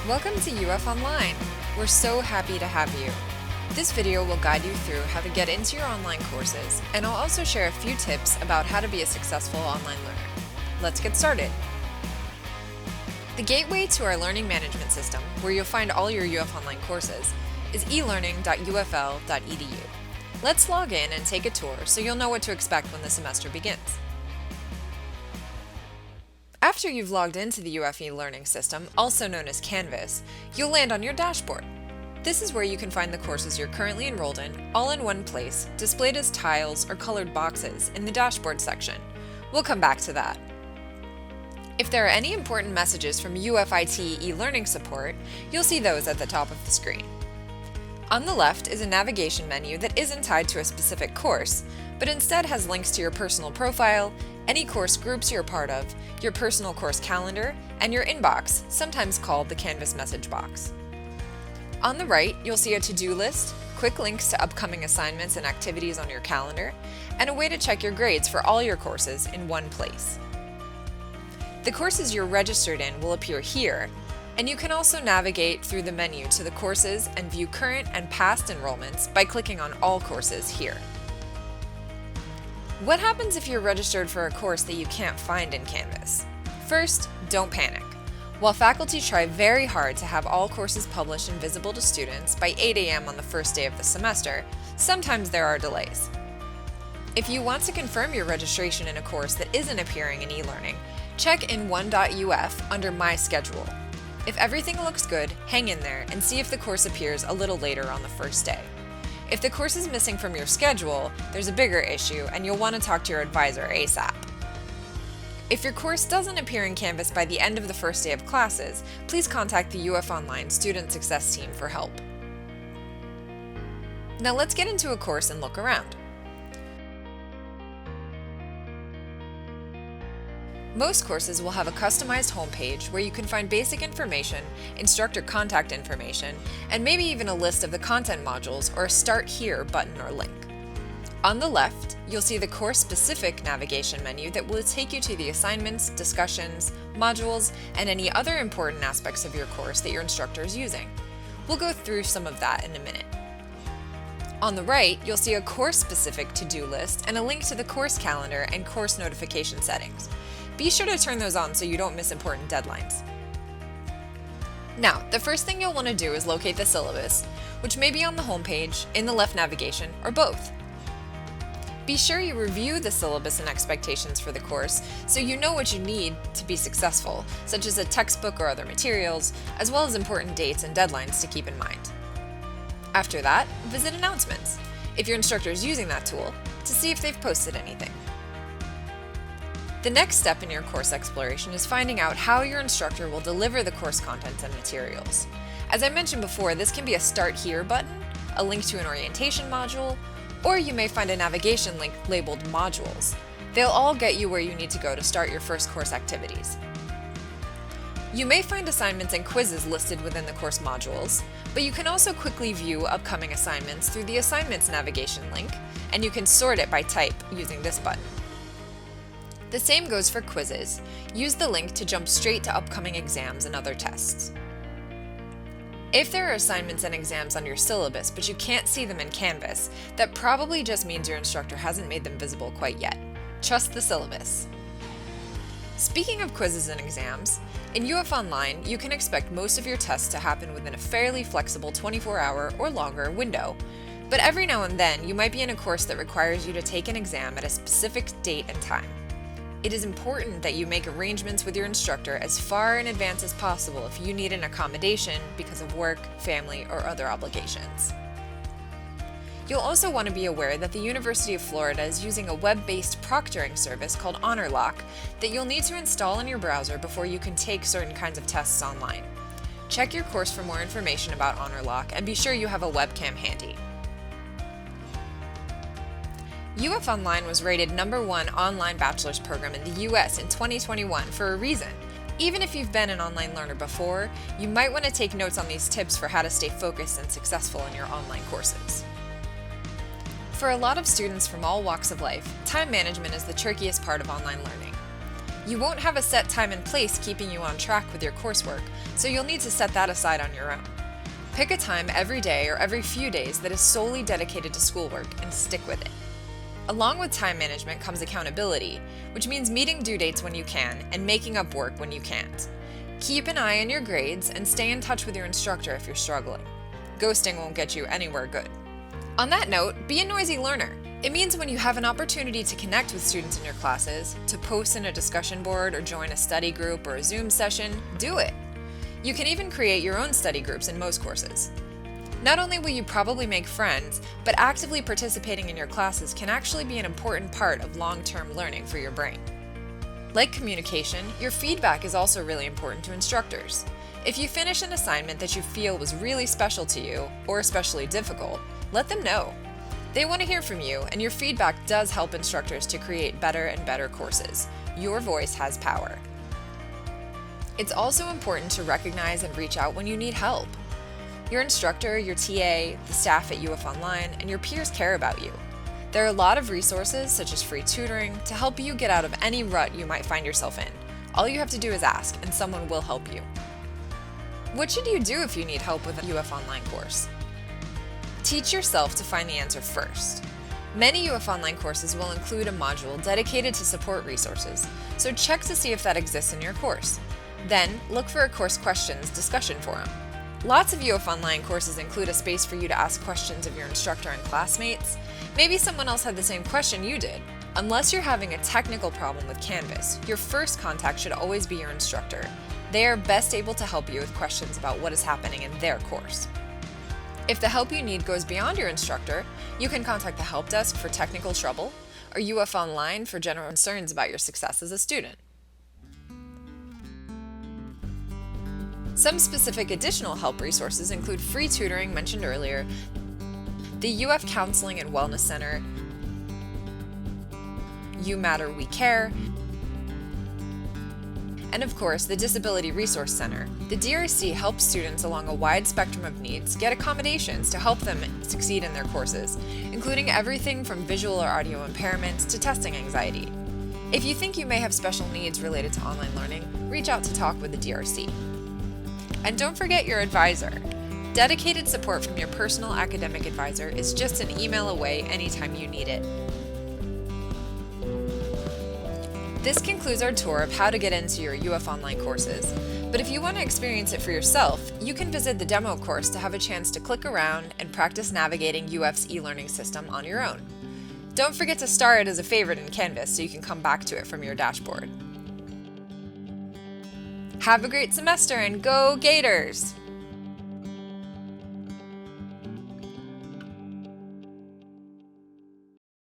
Welcome to UF Online. We're so happy to have you. This video will guide you through how to get into your online courses, and I'll also share a few tips about how to be a successful online learner. Let's get started. The gateway to our learning management system, where you'll find all your UF Online courses, is elearning.ufl.edu. Let's log in and take a tour so you'll know what to expect when the semester begins. After you've logged into the UF e-learning system, also known as Canvas, you'll land on your dashboard. This is where you can find the courses you're currently enrolled in, all in one place, displayed as tiles or colored boxes in the dashboard section. We'll come back to that. If there are any important messages from UFIT e-learning support, you'll see those at the top of the screen. On the left is a navigation menu that isn't tied to a specific course, but instead has links to your personal profile, any course groups you're a part of, your personal course calendar, and your inbox, sometimes called the Canvas message box. On the right, you'll see a to-do list, quick links to upcoming assignments and activities on your calendar, and a way to check your grades for all your courses in one place. The courses you're registered in will appear here, and you can also navigate through the menu to the courses and view current and past enrollments by clicking on all courses here. What happens if you're registered for a course that you can't find in Canvas? First, don't panic. While faculty try very hard to have all courses published and visible to students by 8 a.m. on the first day of the semester, sometimes there are delays. If you want to confirm your registration in a course that isn't appearing in e-learning, check in 1.uf under My Schedule. If everything looks good, hang in there and see if the course appears a little later on the first day. If the course is missing from your schedule, there's a bigger issue and you'll want to talk to your advisor ASAP. If your course doesn't appear in Canvas by the end of the first day of classes, please contact the UF Online Student Success Team for help. Now let's get into a course and look around. Most courses will have a customized homepage where you can find basic information, instructor contact information, and maybe even a list of the content modules or a Start Here button or link. On the left, you'll see the course-specific navigation menu that will take you to the assignments, discussions, modules, and any other important aspects of your course that your instructor is using. We'll go through some of that in a minute. On the right, you'll see a course-specific to-do list and a link to the course calendar and course notification settings. Be sure to turn those on so you don't miss important deadlines. Now, the first thing you'll want to do is locate the syllabus, which may be on the homepage, in the left navigation, or both. Be sure you review the syllabus and expectations for the course so you know what you need to be successful, such as a textbook or other materials, as well as important dates and deadlines to keep in mind. After that, visit announcements, if your instructor is using that tool, to see if they've posted anything. The next step in your course exploration is finding out how your instructor will deliver the course contents and materials. As I mentioned before, this can be a Start Here button, a link to an orientation module, or you may find a navigation link labeled Modules. They'll all get you where you need to go to start your first course activities. You may find assignments and quizzes listed within the course modules, but you can also quickly view upcoming assignments through the Assignments navigation link, and you can sort it by type using this button. The same goes for quizzes. Use the link to jump straight to upcoming exams and other tests. If there are assignments and exams on your syllabus but you can't see them in Canvas, that probably just means your instructor hasn't made them visible quite yet. Trust the syllabus. Speaking of quizzes and exams, in UF Online, you can expect most of your tests to happen within a fairly flexible 24-hour or longer window. But every now and then, you might be in a course that requires you to take an exam at a specific date and time. It is important that you make arrangements with your instructor as far in advance as possible if you need an accommodation because of work, family, or other obligations. You'll also want to be aware that the University of Florida is using a web-based proctoring service called HonorLock that you'll need to install in your browser before you can take certain kinds of tests online. Check your course for more information about HonorLock and be sure you have a webcam handy. UF Online was rated #1 online bachelor's program in the US in 2021 for a reason. Even if you've been an online learner before, you might want to take notes on these tips for how to stay focused and successful in your online courses. For a lot of students from all walks of life, time management is the trickiest part of online learning. You won't have a set time and place keeping you on track with your coursework, so you'll need to set that aside on your own. Pick a time every day or every few days that is solely dedicated to schoolwork and stick with it. Along with time management comes accountability, which means meeting due dates when you can and making up work when you can't. Keep an eye on your grades and stay in touch with your instructor if you're struggling. Ghosting won't get you anywhere good. On that note, be a noisy learner. It means when you have an opportunity to connect with students in your classes, to post in a discussion board or join a study group or a Zoom session, do it. You can even create your own study groups in most courses. Not only will you probably make friends, but actively participating in your classes can actually be an important part of long-term learning for your brain. Like communication, your feedback is also really important to instructors. If you finish an assignment that you feel was really special to you, or especially difficult, let them know. They want to hear from you, and your feedback does help instructors to create better and better courses. Your voice has power. It's also important to recognize and reach out when you need help. Your instructor, your TA, the staff at UF Online, and your peers care about you. There are a lot of resources, such as free tutoring, to help you get out of any rut you might find yourself in. All you have to do is ask, and someone will help you. What should you do if you need help with a UF Online course? Teach yourself to find the answer first. Many UF Online courses will include a module dedicated to support resources, so check to see if that exists in your course. Then, look for a course questions discussion forum. Lots of UF Online courses include a space for you to ask questions of your instructor and classmates. Maybe someone else had the same question you did. Unless you're having a technical problem with Canvas, your first contact should always be your instructor. They are best able to help you with questions about what is happening in their course. If the help you need goes beyond your instructor, you can contact the help desk for technical trouble, or UF Online for general concerns about your success as a student. Some specific additional help resources include free tutoring mentioned earlier, the UF Counseling and Wellness Center, You Matter, We Care, and of course, the Disability Resource Center. The DRC helps students along a wide spectrum of needs get accommodations to help them succeed in their courses, including everything from visual or audio impairments to testing anxiety. If you think you may have special needs related to online learning, reach out to talk with the DRC. And don't forget your advisor. Dedicated support from your personal academic advisor is just an email away anytime you need it. This concludes our tour of how to get into your UF Online courses. But if you want to experience it for yourself, you can visit the demo course to have a chance to click around and practice navigating UF's e-learning system on your own. Don't forget to star it as a favorite in Canvas so you can come back to it from your dashboard. Have a great semester and go Gators!